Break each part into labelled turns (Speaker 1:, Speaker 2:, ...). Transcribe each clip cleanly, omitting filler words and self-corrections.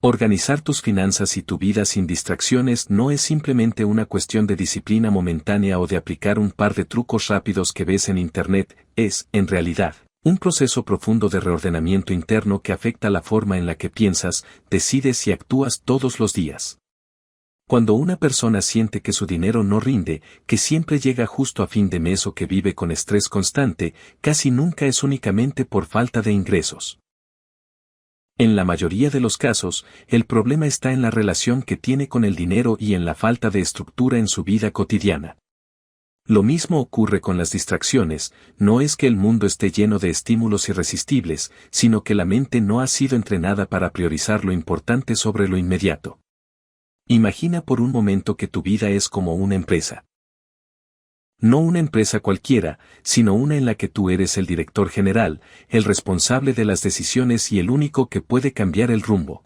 Speaker 1: Organizar tus finanzas y tu vida sin distracciones no es simplemente una cuestión de disciplina momentánea o de aplicar un par de trucos rápidos que ves en Internet, es, en realidad, un proceso profundo de reordenamiento interno que afecta la forma en la que piensas, decides y actúas todos los días. Cuando una persona siente que su dinero no rinde, que siempre llega justo a fin de mes o que vive con estrés constante, casi nunca es únicamente por falta de ingresos. En la mayoría de los casos, el problema está en la relación que tiene con el dinero y en la falta de estructura en su vida cotidiana. Lo mismo ocurre con las distracciones, no es que el mundo esté lleno de estímulos irresistibles, sino que la mente no ha sido entrenada para priorizar lo importante sobre lo inmediato. Imagina por un momento que tu vida es como una empresa. No una empresa cualquiera, sino una en la que tú eres el director general, el responsable de las decisiones y el único que puede cambiar el rumbo.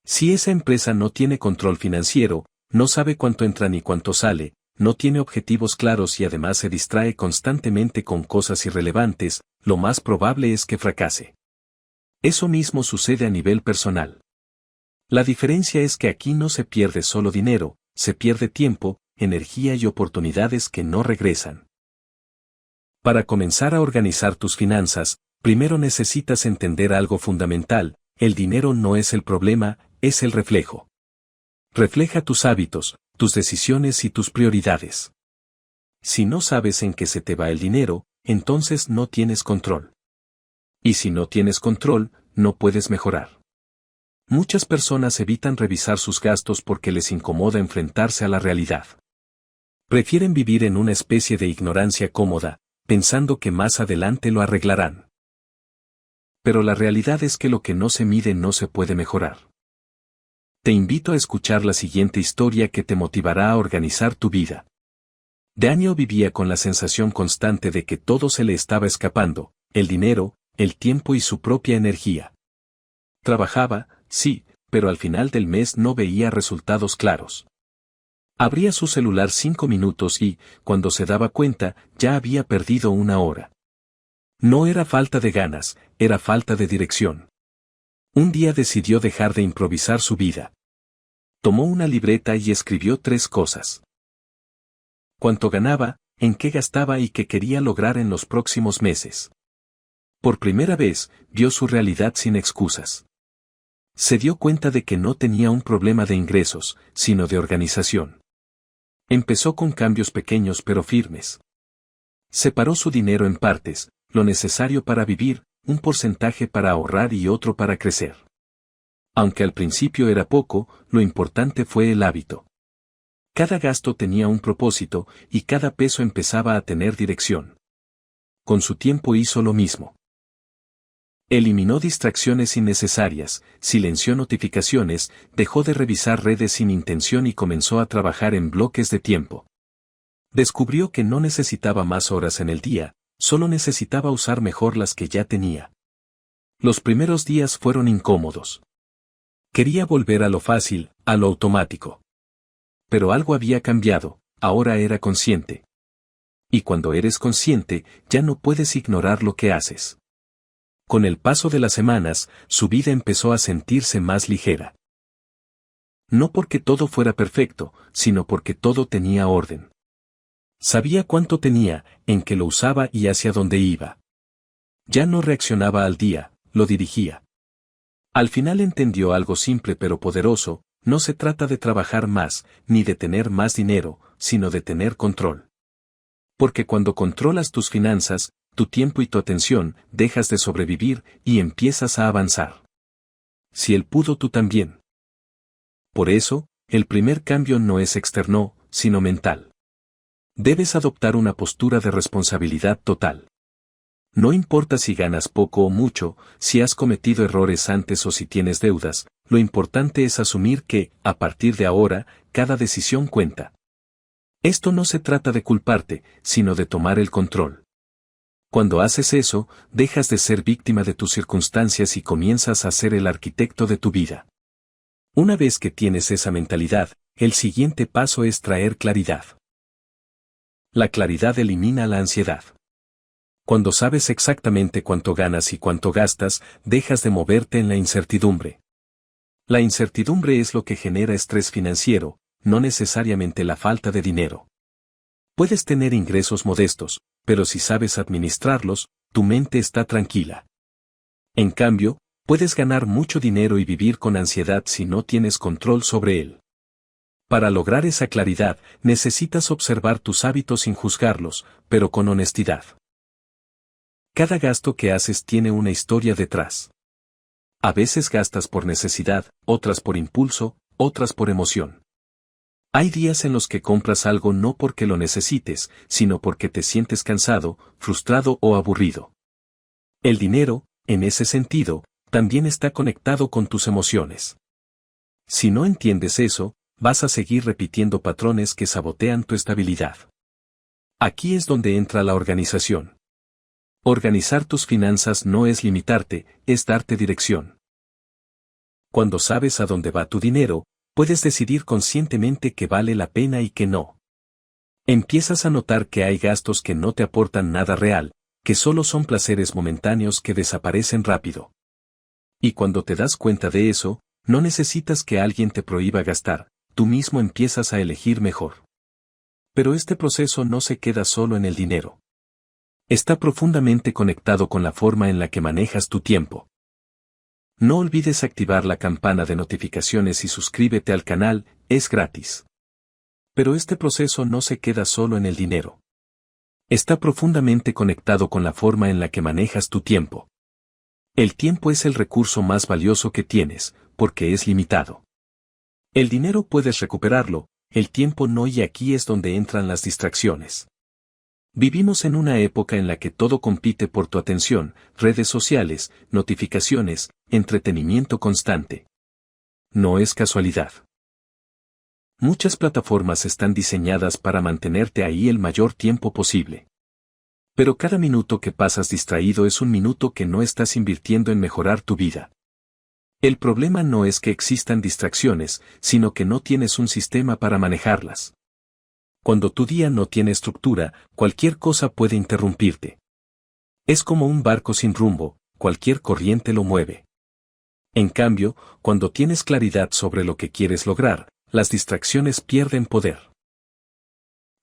Speaker 1: Si esa empresa no tiene control financiero, no sabe cuánto entra ni cuánto sale, no tiene objetivos claros y además se distrae constantemente con cosas irrelevantes, lo más probable es que fracase. Eso mismo sucede a nivel personal. La diferencia es que aquí no se pierde solo dinero, se pierde tiempo, energía y oportunidades que no regresan. Para comenzar a organizar tus finanzas, primero necesitas entender algo fundamental: el dinero no es el problema, es el reflejo. Refleja tus hábitos, tus decisiones y tus prioridades. Si no sabes en qué se te va el dinero, entonces no tienes control. Y si no tienes control, no puedes mejorar. Muchas personas evitan revisar sus gastos porque les incomoda enfrentarse a la realidad. Prefieren vivir en una especie de ignorancia cómoda, pensando que más adelante lo arreglarán. Pero la realidad es que lo que no se mide no se puede mejorar. Te invito a escuchar la siguiente historia que te motivará a organizar tu vida. Daniel vivía con la sensación constante de que todo se le estaba escapando: el dinero, el tiempo y su propia energía. Trabajaba, sí, pero al final del mes no veía resultados claros. Abría su celular 5 minutos y, cuando se daba cuenta, ya había perdido 1 hora. No era falta de ganas, era falta de dirección. Un día decidió dejar de improvisar su vida. Tomó una libreta y escribió 3 cosas. Cuánto ganaba, en qué gastaba y qué quería lograr en los próximos meses. Por primera vez, vio su realidad sin excusas. Se dio cuenta de que no tenía un problema de ingresos, sino de organización. Empezó con cambios pequeños pero firmes. Separó su dinero en partes: lo necesario para vivir, un porcentaje para ahorrar y otro para crecer. Aunque al principio era poco, lo importante fue el hábito. Cada gasto tenía un propósito, y cada peso empezaba a tener dirección. Con su tiempo hizo lo mismo. Eliminó distracciones innecesarias, silenció notificaciones, dejó de revisar redes sin intención y comenzó a trabajar en bloques de tiempo. Descubrió que no necesitaba más horas en el día, solo necesitaba usar mejor las que ya tenía. Los primeros días fueron incómodos. Quería volver a lo fácil, a lo automático. Pero algo había cambiado, ahora era consciente. Y cuando eres consciente, ya no puedes ignorar lo que haces. Con el paso de las semanas, su vida empezó a sentirse más ligera. No porque todo fuera perfecto, sino porque todo tenía orden. Sabía cuánto tenía, en qué lo usaba y hacia dónde iba. Ya no reaccionaba al día, lo dirigía. Al final entendió algo simple pero poderoso: no se trata de trabajar más, ni de tener más dinero, sino de tener control. Porque cuando controlas tus finanzas, tu tiempo y tu atención, dejas de sobrevivir y empiezas a avanzar. Si él pudo, tú también. Por eso, el primer cambio no es externo, sino mental. Debes adoptar una postura de responsabilidad total. No importa si ganas poco o mucho, si has cometido errores antes o si tienes deudas, lo importante es asumir que, a partir de ahora, cada decisión cuenta. Esto no se trata de culparte, sino de tomar el control. Cuando haces eso, dejas de ser víctima de tus circunstancias y comienzas a ser el arquitecto de tu vida. Una vez que tienes esa mentalidad, el siguiente paso es traer claridad. La claridad elimina la ansiedad. Cuando sabes exactamente cuánto ganas y cuánto gastas, dejas de moverte en la incertidumbre. La incertidumbre es lo que genera estrés financiero, no necesariamente la falta de dinero. Puedes tener ingresos modestos, pero si sabes administrarlos, tu mente está tranquila. En cambio, puedes ganar mucho dinero y vivir con ansiedad si no tienes control sobre él. Para lograr esa claridad, necesitas observar tus hábitos sin juzgarlos, pero con honestidad. Cada gasto que haces tiene una historia detrás. A veces gastas por necesidad, otras por impulso, otras por emoción. Hay días en los que compras algo no porque lo necesites, sino porque te sientes cansado, frustrado o aburrido. El dinero, en ese sentido, también está conectado con tus emociones. Si no entiendes eso, vas a seguir repitiendo patrones que sabotean tu estabilidad. Aquí es donde entra la organización. Organizar tus finanzas no es limitarte, es darte dirección. Cuando sabes a dónde va tu dinero, puedes decidir conscientemente qué vale la pena y qué no. Empiezas a notar que hay gastos que no te aportan nada real, que solo son placeres momentáneos que desaparecen rápido. Y cuando te das cuenta de eso, no necesitas que alguien te prohíba gastar, tú mismo empiezas a elegir mejor. Pero este proceso no se queda solo en el dinero. Está profundamente conectado con la forma en la que manejas tu tiempo. No olvides activar la campana de notificaciones y suscríbete al canal, es gratis. Pero este proceso no se queda solo en el dinero. Está profundamente conectado con la forma en la que manejas tu tiempo. El tiempo es el recurso más valioso que tienes, porque es limitado. El dinero puedes recuperarlo, el tiempo no, y aquí es donde entran las distracciones. Vivimos en una época en la que todo compite por tu atención, redes sociales, notificaciones, entretenimiento constante. No es casualidad. Muchas plataformas están diseñadas para mantenerte ahí el mayor tiempo posible. Pero cada minuto que pasas distraído es un minuto que no estás invirtiendo en mejorar tu vida. El problema no es que existan distracciones, sino que no tienes un sistema para manejarlas. Cuando tu día no tiene estructura, cualquier cosa puede interrumpirte. Es como un barco sin rumbo, cualquier corriente lo mueve. En cambio, cuando tienes claridad sobre lo que quieres lograr, las distracciones pierden poder.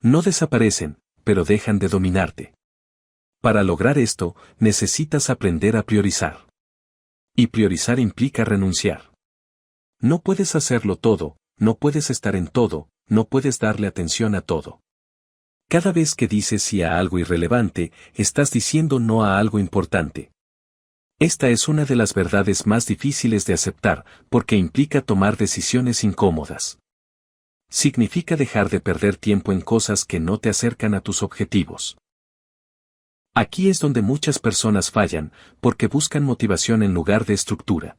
Speaker 1: No desaparecen, pero dejan de dominarte. Para lograr esto, necesitas aprender a priorizar. Y priorizar implica renunciar. No puedes hacerlo todo, no puedes estar en todo, no puedes darle atención a todo. Cada vez que dices sí a algo irrelevante, estás diciendo no a algo importante. Esta es una de las verdades más difíciles de aceptar, porque implica tomar decisiones incómodas. Significa dejar de perder tiempo en cosas que no te acercan a tus objetivos. Aquí es donde muchas personas fallan, porque buscan motivación en lugar de estructura.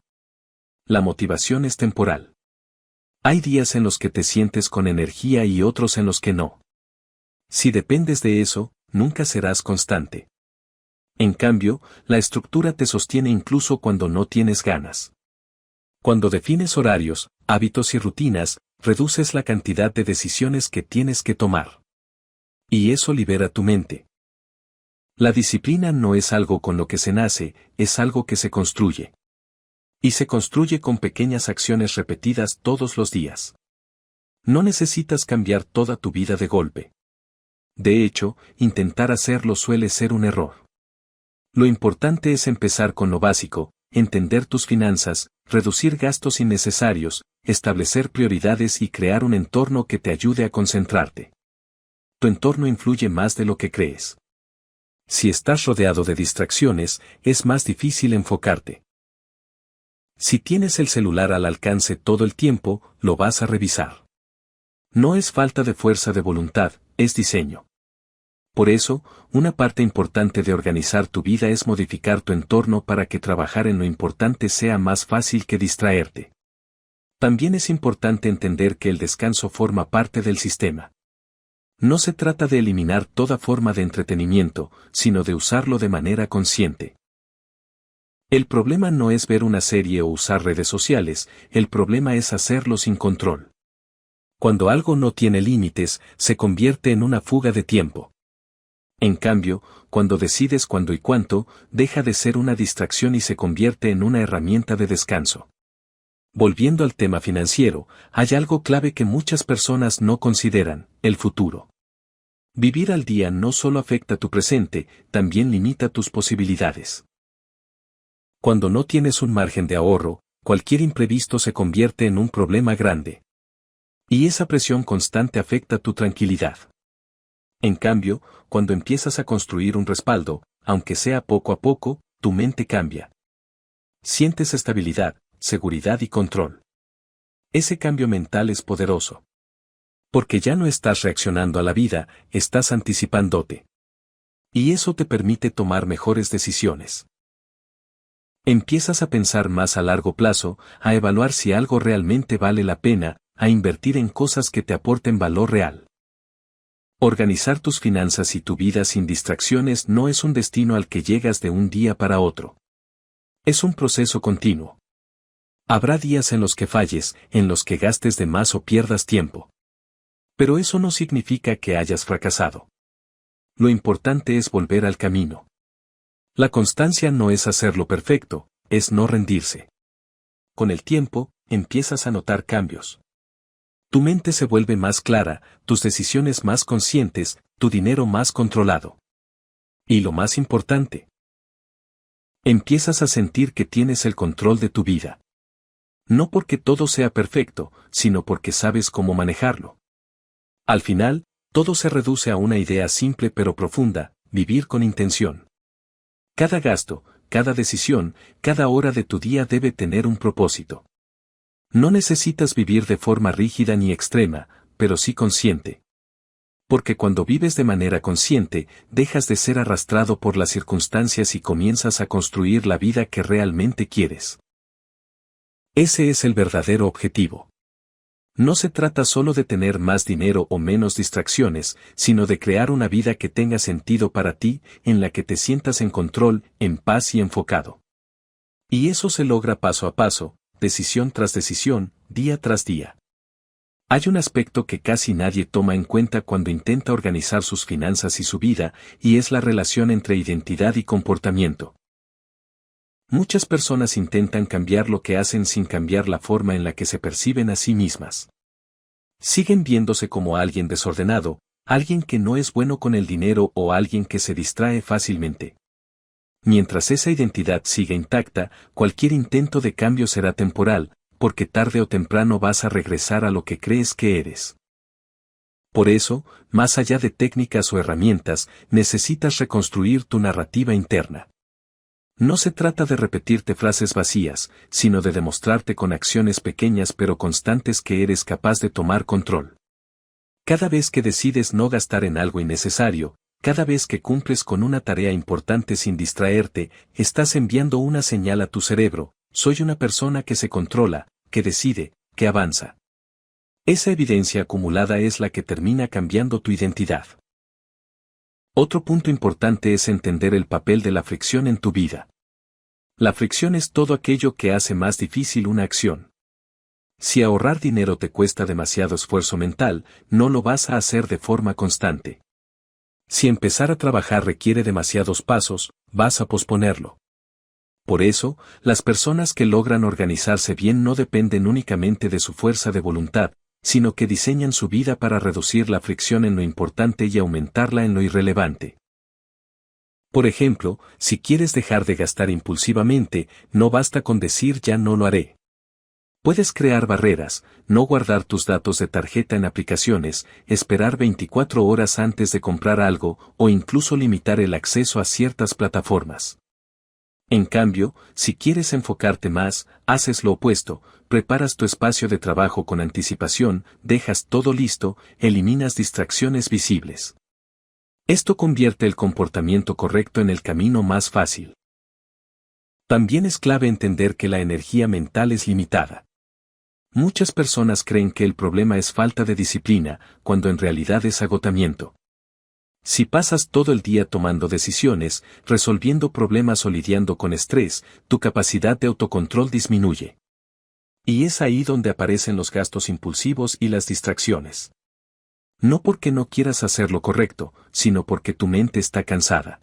Speaker 1: La motivación es temporal. Hay días en los que te sientes con energía y otros en los que no. Si dependes de eso, nunca serás constante. En cambio, la estructura te sostiene incluso cuando no tienes ganas. Cuando defines horarios, hábitos y rutinas, reduces la cantidad de decisiones que tienes que tomar. Y eso libera tu mente. La disciplina no es algo con lo que se nace, es algo que se construye. Y se construye con pequeñas acciones repetidas todos los días. No necesitas cambiar toda tu vida de golpe. De hecho, intentar hacerlo suele ser un error. Lo importante es empezar con lo básico, entender tus finanzas, reducir gastos innecesarios, establecer prioridades y crear un entorno que te ayude a concentrarte. Tu entorno influye más de lo que crees. Si estás rodeado de distracciones, es más difícil enfocarte. Si tienes el celular al alcance todo el tiempo, lo vas a revisar. No es falta de fuerza de voluntad, es diseño. Por eso, una parte importante de organizar tu vida es modificar tu entorno para que trabajar en lo importante sea más fácil que distraerte. También es importante entender que el descanso forma parte del sistema. No se trata de eliminar toda forma de entretenimiento, sino de usarlo de manera consciente. El problema no es ver una serie o usar redes sociales, el problema es hacerlo sin control. Cuando algo no tiene límites, se convierte en una fuga de tiempo. En cambio, cuando decides cuándo y cuánto, deja de ser una distracción y se convierte en una herramienta de descanso. Volviendo al tema financiero, hay algo clave que muchas personas no consideran: el futuro. Vivir al día no solo afecta tu presente, también limita tus posibilidades. Cuando no tienes un margen de ahorro, cualquier imprevisto se convierte en un problema grande. Y esa presión constante afecta tu tranquilidad. En cambio, cuando empiezas a construir un respaldo, aunque sea poco a poco, tu mente cambia. Sientes estabilidad, seguridad y control. Ese cambio mental es poderoso. Porque ya no estás reaccionando a la vida, estás anticipándote. Y eso te permite tomar mejores decisiones. Empiezas a pensar más a largo plazo, a evaluar si algo realmente vale la pena, a invertir en cosas que te aporten valor real. Organizar tus finanzas y tu vida sin distracciones no es un destino al que llegas de un día para otro. Es un proceso continuo. Habrá días en los que falles, en los que gastes de más o pierdas tiempo. Pero eso no significa que hayas fracasado. Lo importante es volver al camino. La constancia no es hacerlo perfecto, es no rendirse. Con el tiempo, empiezas a notar cambios. Tu mente se vuelve más clara, tus decisiones más conscientes, tu dinero más controlado. Y lo más importante, empiezas a sentir que tienes el control de tu vida. No porque todo sea perfecto, sino porque sabes cómo manejarlo. Al final, todo se reduce a una idea simple pero profunda: vivir con intención. Cada gasto, cada decisión, cada hora de tu día debe tener un propósito. No necesitas vivir de forma rígida ni extrema, pero sí consciente. Porque cuando vives de manera consciente, dejas de ser arrastrado por las circunstancias y comienzas a construir la vida que realmente quieres. Ese es el verdadero objetivo. No se trata solo de tener más dinero o menos distracciones, sino de crear una vida que tenga sentido para ti, en la que te sientas en control, en paz y enfocado. Y eso se logra paso a paso, decisión tras decisión, día tras día. Hay un aspecto que casi nadie toma en cuenta cuando intenta organizar sus finanzas y su vida, y es la relación entre identidad y comportamiento. Muchas personas intentan cambiar lo que hacen sin cambiar la forma en la que se perciben a sí mismas. Siguen viéndose como alguien desordenado, alguien que no es bueno con el dinero o alguien que se distrae fácilmente. Mientras esa identidad siga intacta, cualquier intento de cambio será temporal, porque tarde o temprano vas a regresar a lo que crees que eres. Por eso, más allá de técnicas o herramientas, necesitas reconstruir tu narrativa interna. No se trata de repetirte frases vacías, sino de demostrarte con acciones pequeñas pero constantes que eres capaz de tomar control. Cada vez que decides no gastar en algo innecesario, cada vez que cumples con una tarea importante sin distraerte, estás enviando una señal a tu cerebro: soy una persona que se controla, que decide, que avanza. Esa evidencia acumulada es la que termina cambiando tu identidad. Otro punto importante es entender el papel de la fricción en tu vida. La fricción es todo aquello que hace más difícil una acción. Si ahorrar dinero te cuesta demasiado esfuerzo mental, no lo vas a hacer de forma constante. Si empezar a trabajar requiere demasiados pasos, vas a posponerlo. Por eso, las personas que logran organizarse bien no dependen únicamente de su fuerza de voluntad, sino que diseñan su vida para reducir la fricción en lo importante y aumentarla en lo irrelevante. Por ejemplo, si quieres dejar de gastar impulsivamente, no basta con decir ya no lo haré. Puedes crear barreras, no guardar tus datos de tarjeta en aplicaciones, esperar 24 horas antes de comprar algo, o incluso limitar el acceso a ciertas plataformas. En cambio, si quieres enfocarte más, haces lo opuesto: preparas tu espacio de trabajo con anticipación, dejas todo listo, eliminas distracciones visibles. Esto convierte el comportamiento correcto en el camino más fácil. También es clave entender que la energía mental es limitada. Muchas personas creen que el problema es falta de disciplina, cuando en realidad es agotamiento. Si pasas todo el día tomando decisiones, resolviendo problemas o lidiando con estrés, tu capacidad de autocontrol disminuye. Y es ahí donde aparecen los gastos impulsivos y las distracciones. No porque no quieras hacer lo correcto, sino porque tu mente está cansada.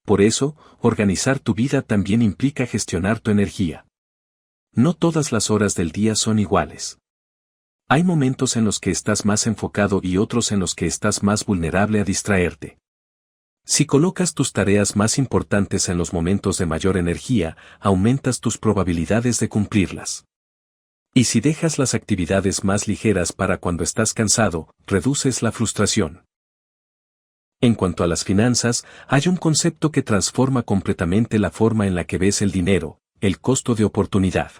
Speaker 1: Por eso, organizar tu vida también implica gestionar tu energía. No todas las horas del día son iguales. Hay momentos en los que estás más enfocado y otros en los que estás más vulnerable a distraerte. Si colocas tus tareas más importantes en los momentos de mayor energía, aumentas tus probabilidades de cumplirlas. Y si dejas las actividades más ligeras para cuando estás cansado, reduces la frustración. En cuanto a las finanzas, hay un concepto que transforma completamente la forma en la que ves el dinero, el costo de oportunidad.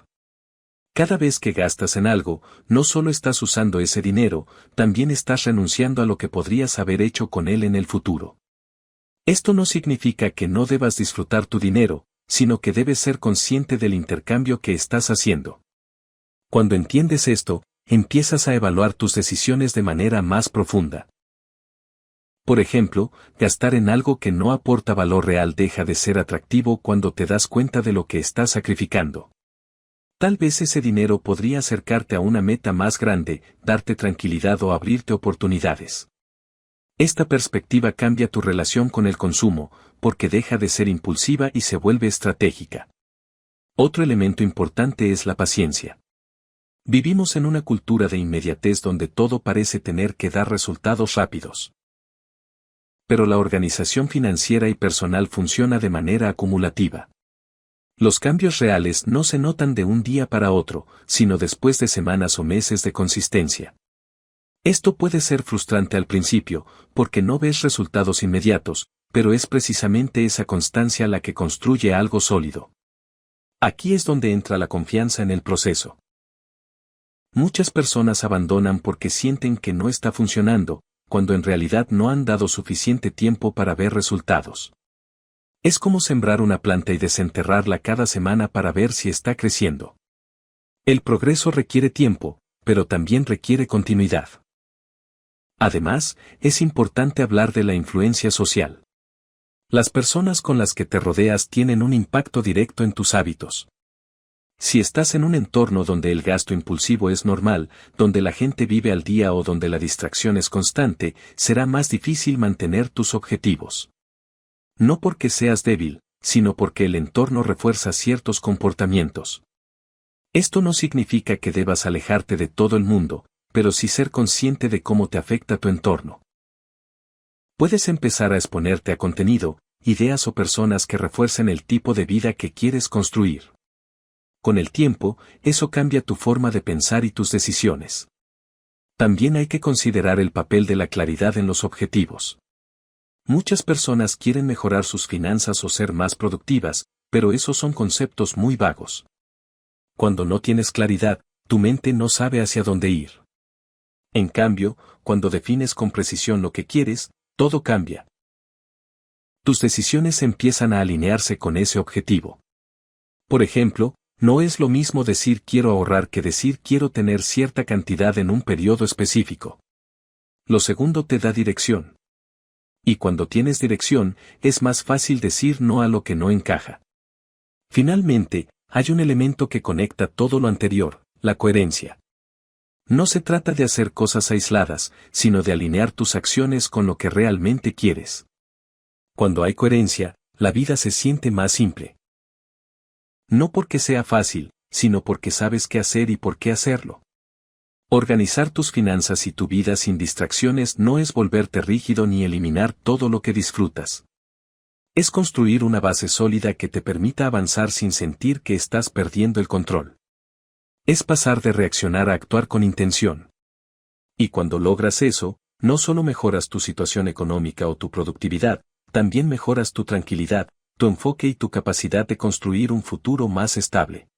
Speaker 1: Cada vez que gastas en algo, no solo estás usando ese dinero, también estás renunciando a lo que podrías haber hecho con él en el futuro. Esto no significa que no debas disfrutar tu dinero, sino que debes ser consciente del intercambio que estás haciendo. Cuando entiendes esto, empiezas a evaluar tus decisiones de manera más profunda. Por ejemplo, gastar en algo que no aporta valor real deja de ser atractivo cuando te das cuenta de lo que estás sacrificando. Tal vez ese dinero podría acercarte a una meta más grande, darte tranquilidad o abrirte oportunidades. Esta perspectiva cambia tu relación con el consumo, porque deja de ser impulsiva y se vuelve estratégica. Otro elemento importante es la paciencia. Vivimos en una cultura de inmediatez donde todo parece tener que dar resultados rápidos. Pero la organización financiera y personal funciona de manera acumulativa. Los cambios reales no se notan de un día para otro, sino después de semanas o meses de consistencia. Esto puede ser frustrante al principio, porque no ves resultados inmediatos, pero es precisamente esa constancia la que construye algo sólido. Aquí es donde entra la confianza en el proceso. Muchas personas abandonan porque sienten que no está funcionando, cuando en realidad no han dado suficiente tiempo para ver resultados. Es como sembrar una planta y desenterrarla cada semana para ver si está creciendo. El progreso requiere tiempo, pero también requiere continuidad. Además, es importante hablar de la influencia social. Las personas con las que te rodeas tienen un impacto directo en tus hábitos. Si estás en un entorno donde el gasto impulsivo es normal, donde la gente vive al día o donde la distracción es constante, será más difícil mantener tus objetivos. No porque seas débil, sino porque el entorno refuerza ciertos comportamientos. Esto no significa que debas alejarte de todo el mundo, pero sí ser consciente de cómo te afecta tu entorno. Puedes empezar a exponerte a contenido, ideas o personas que refuercen el tipo de vida que quieres construir. Con el tiempo, eso cambia tu forma de pensar y tus decisiones. También hay que considerar el papel de la claridad en los objetivos. Muchas personas quieren mejorar sus finanzas o ser más productivas, pero esos son conceptos muy vagos. Cuando no tienes claridad, tu mente no sabe hacia dónde ir. En cambio, cuando defines con precisión lo que quieres, todo cambia. Tus decisiones empiezan a alinearse con ese objetivo. Por ejemplo, no es lo mismo decir quiero ahorrar que decir quiero tener cierta cantidad en un periodo específico. Lo segundo te da dirección. Y cuando tienes dirección, es más fácil decir no a lo que no encaja. Finalmente, hay un elemento que conecta todo lo anterior, la coherencia. No se trata de hacer cosas aisladas, sino de alinear tus acciones con lo que realmente quieres. Cuando hay coherencia, la vida se siente más simple. No porque sea fácil, sino porque sabes qué hacer y por qué hacerlo. Organizar tus finanzas y tu vida sin distracciones no es volverte rígido ni eliminar todo lo que disfrutas. Es construir una base sólida que te permita avanzar sin sentir que estás perdiendo el control. Es pasar de reaccionar a actuar con intención. Y cuando logras eso, no solo mejoras tu situación económica o tu productividad, también mejoras tu tranquilidad, tu enfoque y tu capacidad de construir un futuro más estable.